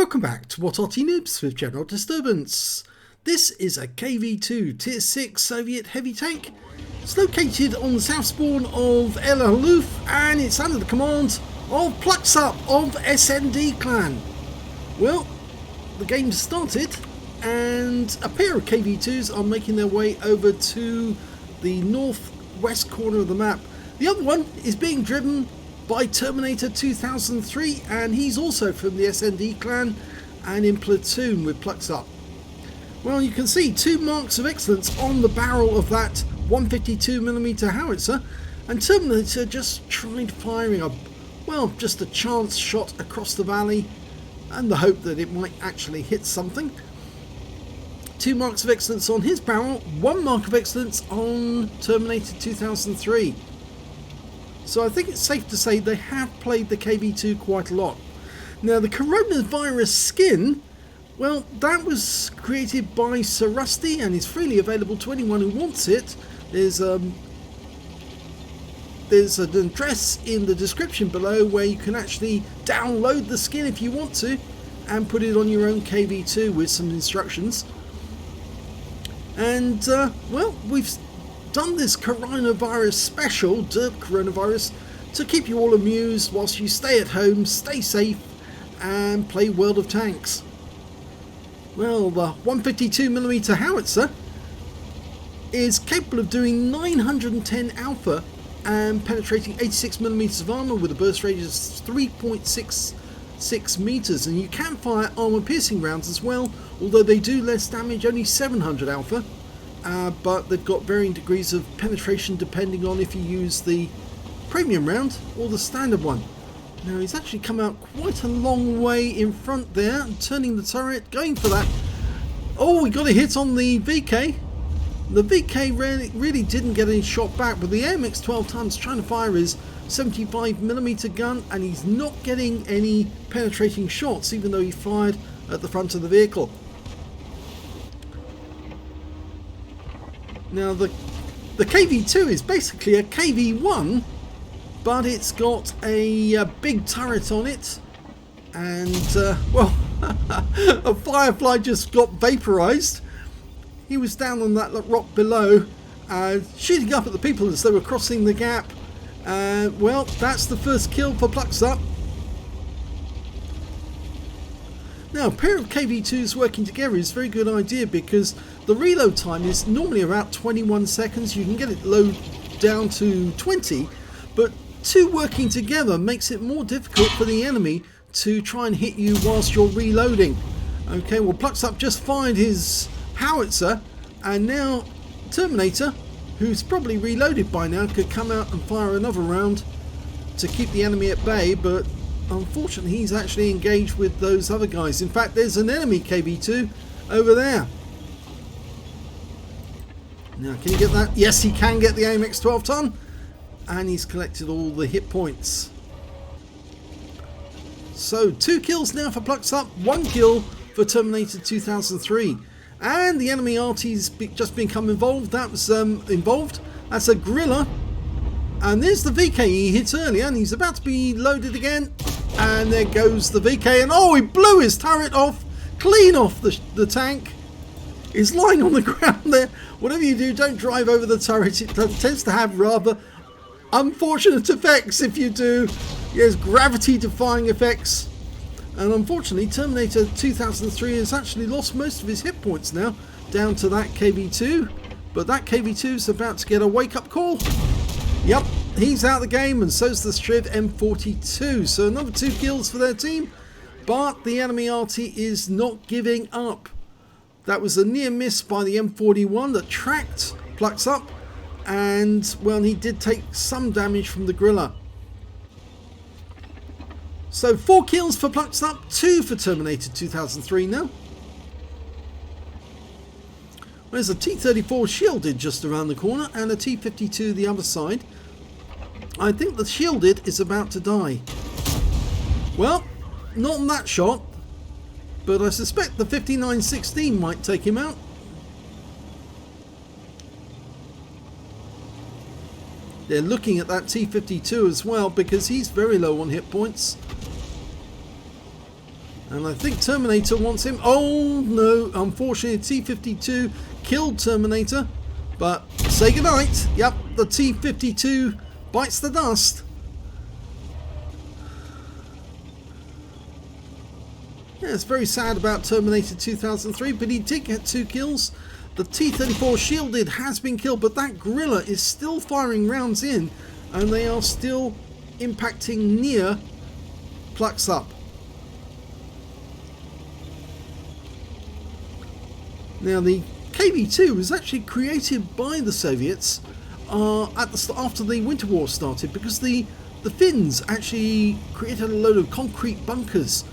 Welcome back to What Arty Noobs with General Disturbance. This is a KV-2 Tier 6 Soviet heavy tank. It's located on the south spawn of Halluf and it's under the command of Plucsup of SND clan. Well, the game started and a pair of KV-2s are making their way over to the northwest corner of the map. The other one is being driven by Terminator 2003 and he's also from the SND clan and in platoon with Plucsup. Well, you can see two marks of excellence on the barrel of that 152mm howitzer, and Terminator just tried firing just a chance shot across the valley and the hope that it might actually hit something. 2 marks of excellence on his barrel, 1 mark of excellence on Terminator 2003. So I think it's safe to say they have played the KV-2 quite a lot. Now the coronavirus skin, well, that was created by Sir Rusty and is freely available to anyone who wants it. There's an address in the description below where you can actually download the skin if you want to and put it on your own KV-2 with some instructions. And well, we've done this coronavirus special, Derp coronavirus, to keep you all amused whilst you stay at home, stay safe and play World of Tanks. Well, the 152mm howitzer is capable of doing 910 alpha and penetrating 86mm of armour with a burst radius of 3.66 meters, and you can fire armour piercing rounds as well, although they do less damage, only 700 alpha. But they've got varying degrees of penetration depending on if you use the premium round or the standard one. Now he's actually come out quite a long way in front there, turning the turret, going for that. Oh, we got a hit on the VK. The VK really didn't get any shot back, but the AMX 12 tons trying to fire his 75mm gun and he's not getting any penetrating shots even though he fired at the front of the vehicle. Now the KV-2 is basically a KV-1, but it's got a big turret on it, and well, a Firefly just got vaporized. He was down on that rock below, shooting up at the people as they were crossing the gap. Well, that's the first kill for Plucsup. Now, a pair of KV-2s working together is a very good idea because the reload time is normally about 21 seconds. You can get it low down to 20, but two working together makes it more difficult for the enemy to try and hit you whilst you're reloading. Okay, well, Plucsup just fired his howitzer, and now Terminator, who's probably reloaded by now, could come out and fire another round to keep the enemy at bay, but unfortunately he's actually engaged with those other guys. In fact, there's an enemy KV-2 over there. Now, can you get that? Yes, he can get the AMX 12 ton, and he's collected all the hit points. So 2 kills now for Plucsup, 1 kill for Terminator 2003, and the enemy Arty's just become involved. That was That's a gorilla, and there's the VK he hit earlier, and he's about to be loaded again. And there goes the VK, and oh, he blew his turret off, clean off the tank. He's lying on the ground there. Whatever you do, don't drive over the turret. It tends to have rather unfortunate effects if you do. Yes, gravity defying effects. And unfortunately, Terminator 2003 has actually lost most of his hit points now, down to that KV-2. But that KV-2 is about to get a wake-up call. Yep, he's out of the game, and so's the Striv M42. So another 2 kills for their team, but the enemy Arty is not giving up. That was a near miss by the M41 that tracked Plucsup, and well, he did take some damage from the gorilla. So 4 kills for Plucsup, 2 for Terminator 2003 now. There's a T-34 shielded just around the corner and a T-52 the other side. I think the shielded is about to die. Well, not on that shot, but I suspect the 5916 might take him out. They're looking at that T-52 as well because he's very low on hit points. And I think Terminator wants him. Oh no, unfortunately T-52 killed Terminator. But say goodnight. Yep, the T-52 bites the dust. Yeah, it's very sad about Terminator 2003, but he did get 2 kills. The T-34 shielded has been killed, but that gorilla is still firing rounds in, and they are still impacting near Plucsup. Now the KV-2 was actually created by the Soviets after the Winter War started, because the Finns actually created a load of concrete bunkers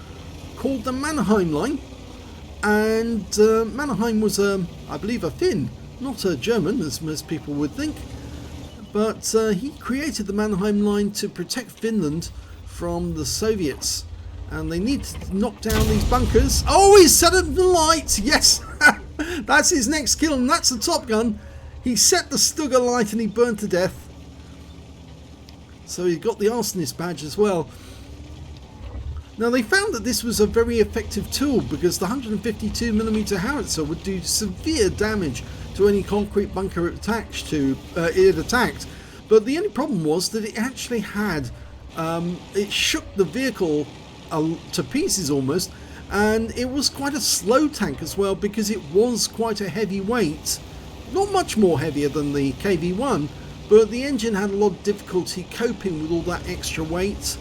called the Mannerheim line, and Mannerheim was I believe a Finn, not a German as most people would think, but he created the Mannerheim line to protect Finland from the Soviets, and they need to knock down these bunkers. Oh, he set up the light! Yes! That's his next kill, and that's the Top Gun. He set the Stugger light and he burned to death. So he got the arsonist badge as well. Now they found that this was a very effective tool because the 152mm howitzer would do severe damage to any concrete bunker attached to it attacked. But the only problem was that it actually had it shook the vehicle to pieces almost, and it was quite a slow tank as well because it was quite a heavy weight. Not much more heavier than the KV-1, but the engine had a lot of difficulty coping with all that extra weight.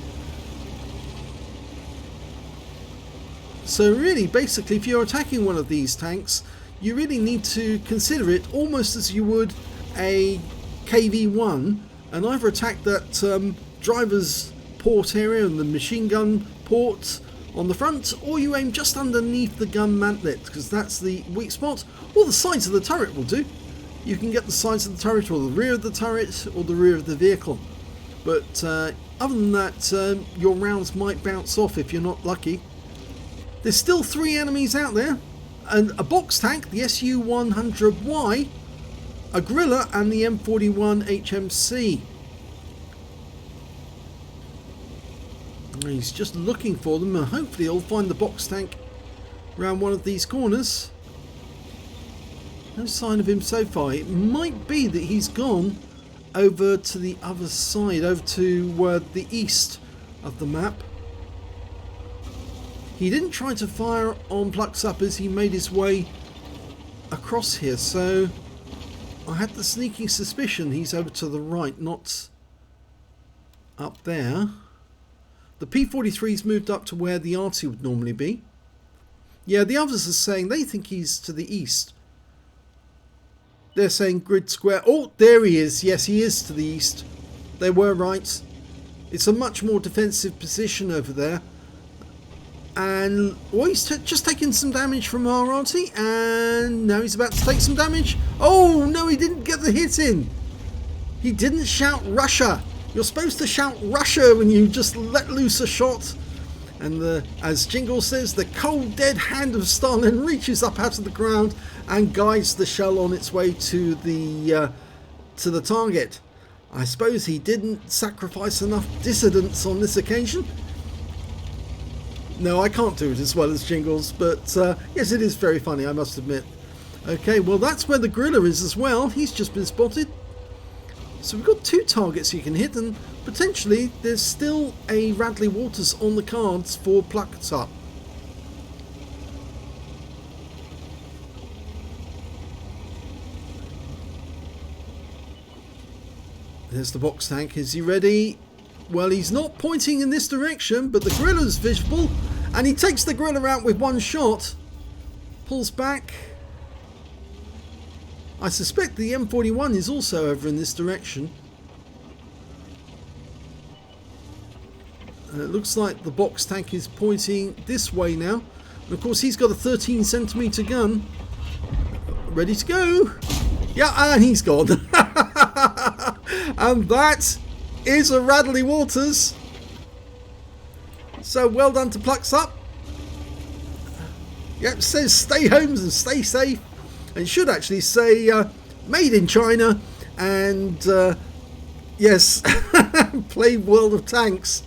So really, basically, if you're attacking one of these tanks, you really need to consider it almost as you would a KV-1, and either attack that driver's port area and the machine gun port on the front, or you aim just underneath the gun mantlet, because that's the weak spot, or the sides of the turret will do. You can get the sides of the turret, or the rear of the turret, or the rear of the vehicle. But other than that, your rounds might bounce off if you're not lucky. There's still 3 enemies out there, and a box tank, the Su-100Y, a gorilla, and the M41 HMC. He's just looking for them, and hopefully he'll find the box tank around one of these corners. No sign of him so far. It might be that he's gone over to the other side, over to the east of the map. He didn't try to fire on Plucsup as he made his way across here, so I had the sneaking suspicion he's over to the right, not up there. The P-43's moved up to where the Arty would normally be. Yeah, the others are saying they think he's to the east. They're saying grid square. Oh, there he is. Yes, he is to the east. They were right. It's a much more defensive position over there. And well, he's just taken some damage from our Arty, and now he's about to take some damage. Oh no, he didn't get the hit in. He didn't shout Russia. You're supposed to shout Russia when you just let loose a shot. And as Jingle says, the cold dead hand of Stalin reaches up out of the ground and guides the shell on its way to the target. I suppose he didn't sacrifice enough dissidents on this occasion. No, I can't do it as well as Jingles, but yes, it is very funny, I must admit. Okay, well that's where the gorilla is as well. He's just been spotted. So we've got 2 targets you can hit, and potentially there's still a Radley Walters on the cards for Plucsup. There's the box tank. Is he ready? Well, he's not pointing in this direction, but the gorilla's visible, and he takes the gorilla out with one shot. Pulls back. I suspect the M41 is also over in this direction. It looks like the box tank is pointing this way now. And of course he's got a 13cm gun. Ready to go. Yeah, and he's gone. And that is a Radley Walters. So well done to Plucsup. Yep, says stay home and stay safe. It should actually say made in China, and yes, play World of Tanks.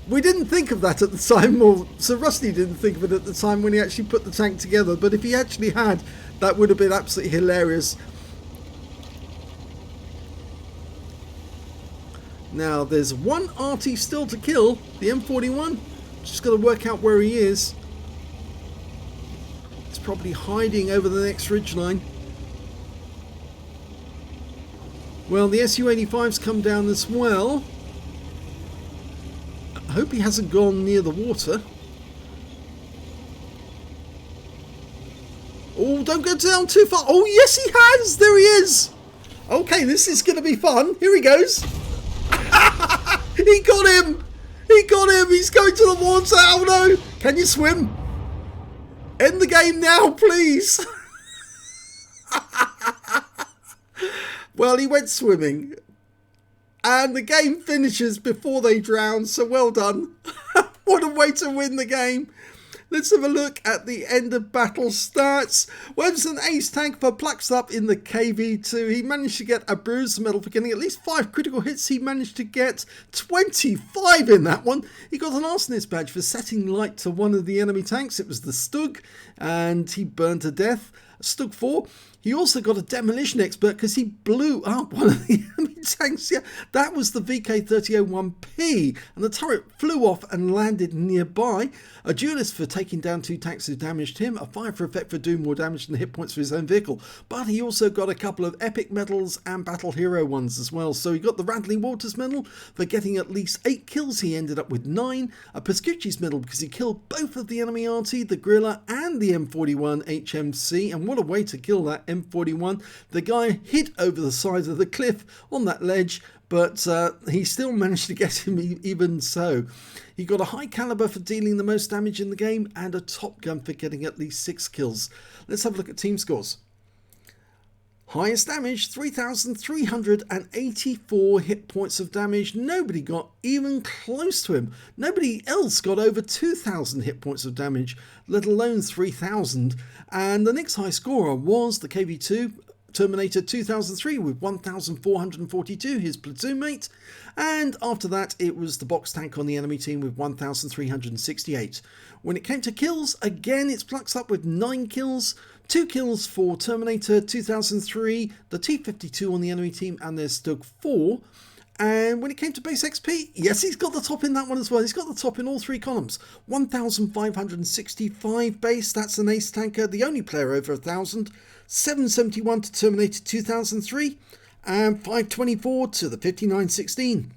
We didn't think of that at the time, or Sir Rusty didn't think of it at the time when he actually put the tank together, but if he actually had, that would have been absolutely hilarious. Now, there's one Arty still to kill, the M41. Just got to work out where he is. He's probably hiding over the next ridgeline. Well, the Su-85's come down as well. I hope he hasn't gone near the water. Oh, don't go down too far. Oh, yes, he has. There he is. Okay, this is going to be fun. Here he goes. He got him. He got him. He's going to the water. Oh, no. Can you swim? End the game now, please. Well, he went swimming. And the game finishes before they drown, so well done. What a way to win the game. Let's have a look at the end of battle stats. Well, it was an ace tank for Plucsup in the KV-2. He managed to get a Bruiser medal for getting at least 5 critical hits. He managed to get 25 in that one. He got an Aslains badge for setting light to one of the enemy tanks. It was the Stug, and he burned to death. Stug 4. He also got a demolition expert because he blew up one of the enemy tanks. Yeah, that was the VK3001P, and the turret flew off and landed nearby. A duelist for taking down 2 tanks who damaged him. A fire for effect for doing more damage than the hit points for his own vehicle. But he also got a couple of epic medals and battle hero ones as well. So he got the Radley Walters Medal for getting at least 8 kills. He ended up with 9. A Pascucci's medal because he killed both of the enemy Arty, the Gorilla, and the M41 HMC. And what a way to kill that M41. The guy hid over the side of the cliff on that ledge, but he still managed to get him even so. He got a high caliber for dealing the most damage in the game and a top gun for getting at least 6 kills. Let's have a look at team scores. Highest damage, 3,384 hit points of damage. Nobody got even close to him. Nobody else got over 2,000 hit points of damage, let alone 3,000. And the next high scorer was the KV-2 Terminator 2003 with 1,442, his platoon mate. And after that, it was the box tank on the enemy team with 1,368. When it came to kills, again, it's Plucsup with 9 kills. 2 kills for Terminator 2003, the T-52 on the enemy team, and there's Stug 4. And when it came to base XP, yes, he's got the top in that one as well. He's got the top in all 3 columns. 1,565 base, that's an ace tanker, the only player over 1,000. 771 to Terminator 2003, and 524 to the 5916.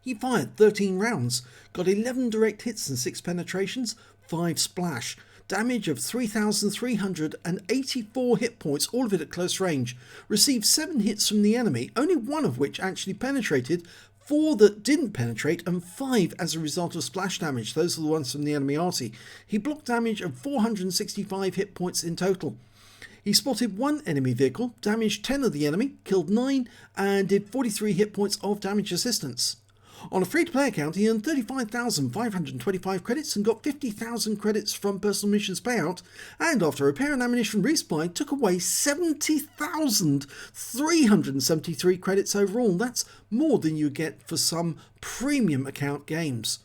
He fired 13 rounds, got 11 direct hits and 6 penetrations, 5 splash. Damage of 3,384 hit points, all of it at close range. Received 7 hits from the enemy, only 1 of which actually penetrated, 4 that didn't penetrate, and 5 as a result of splash damage. Those are the ones from the enemy Arty. He blocked damage of 465 hit points in total. He spotted 1 enemy vehicle, damaged 10 of the enemy, killed 9, and did 43 hit points of damage assistance. On a free-to-play account, he earned 35,525 credits and got 50,000 credits from personal missions payout, and after repair and ammunition resupply, took away 70,373 credits overall. That's more than you get for some premium account games.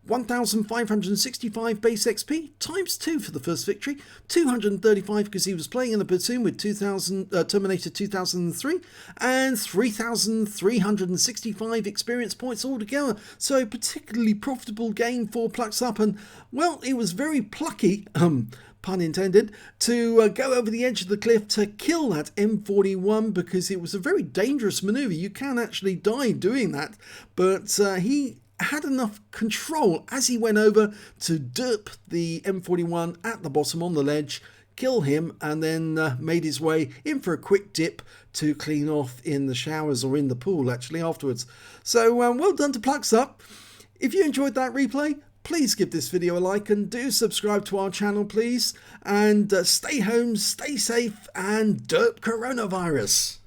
1,565 base XP times 2 for the first victory, 235 because he was playing in a platoon with Terminator 2003, and 3,365 experience points altogether. So a particularly profitable game for Plucsup, and well, it was very plucky, pun intended, to go over the edge of the cliff to kill that M41 because it was a very dangerous maneuver. You can actually die doing that, but he had enough control as he went over to derp the M41 at the bottom on the ledge, kill him, and then made his way in for a quick dip to clean off in the showers, or in the pool actually afterwards. So well done to Plucsup. If you enjoyed that replay, please give this video a like and do subscribe to our channel please, and stay home, stay safe, and derp coronavirus.